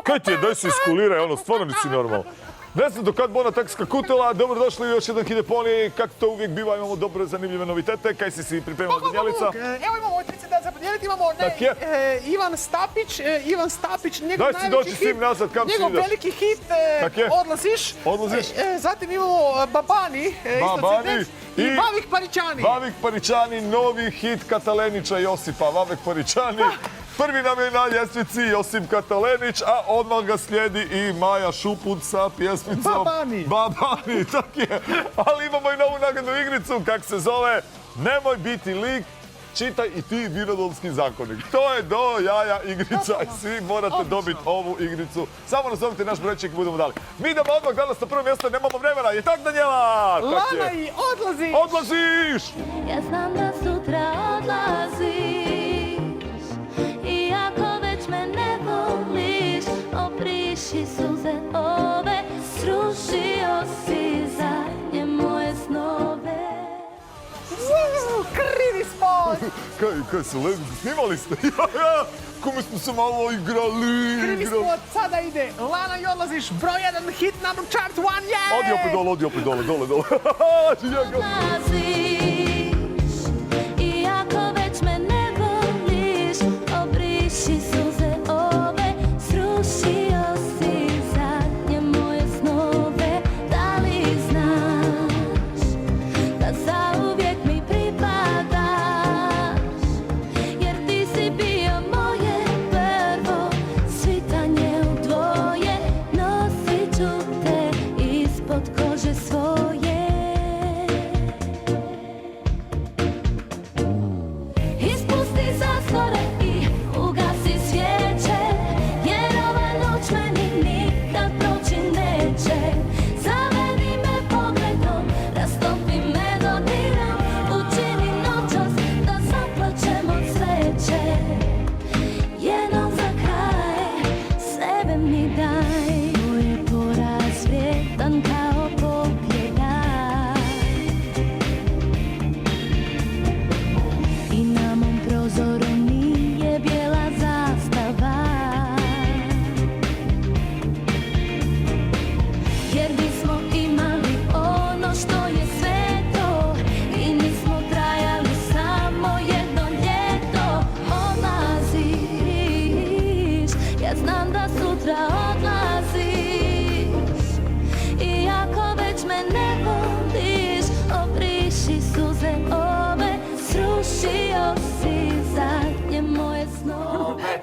Kaj ti je, daj se iskuliraj, ono, stvarno nisi normalno. Ne znam do kad bo ona tak skakutila, dobrodošli u još jedan Hideponi, kako to uvijek biva, imamo dobre, zanimljive novitete, kaj si pripremila Danijelica? Evo imamo 30 dana za podijeliti, imamo Ivan Stapić, njegov Daj si doći s tim nazad, kam si ideš? njegov veliki hit, Odlaziš. Odlaziš? Zatim imamo Babani, i Vavik Paričani. Vavik Paričani, novi hit Katalenića Josipa, Vavik Paričani. Prvi nam je na ljestvici Josip Katalenić, a odmah ga slijedi i Maja Šuput sa pjesmicom Babani, tak je. Ali imamo i novu nagradnu igricu, kak se zove Nemoj biti lik, čitaj i ti Vinodolski zakonik. To je do jaja igrica i svi morate dobiti ovu igricu. Samo nazovite naš brojček i budemo dali. Mi idemo odmah danas na prvo mjesto, nemamo vremena. Je tak, Danijela? Lana i odlaziš! Odlaziš! Ja znam da sutra odlaziš, iako već me ne voliš, obriši suze ove, srušio si zadnje moje snove. Krivi spot! Kaj se leži? Snimali ste? Kome smo se malo igrali? Krivi spot, sada ide Lana i odlaziš, broj 1 hit number chart 1, yeah! Odi opet dole, dole. Odlaziš, iako već me ne voliš, obriši suze ove, srušio si zadnje moje snove. Da li znaš da zauvijek mi pripadaš, jer ti si bio moje prvo svitanje u dvoje, nosit ću te ispod kože svoje. Ispusti zastvore i ugasi svijeće, jer ova noć meni nikad proći neće. Zavedi me pogledom, rastopi me dodirom, učini noćas da zaplačem od sreće. Jednom za kraj sebe mi daj, moj je poraz vrijedan kao pobjeda. I na mom prozoru nije bijela zastava, jer bismo imali ono što je sveto i nismo trajali samo jedno ljeto. Odlaziš, ja znam da sutra odlaziš, iako već me ne voliš, obriši suze ove, srušio si zadnje moje snove.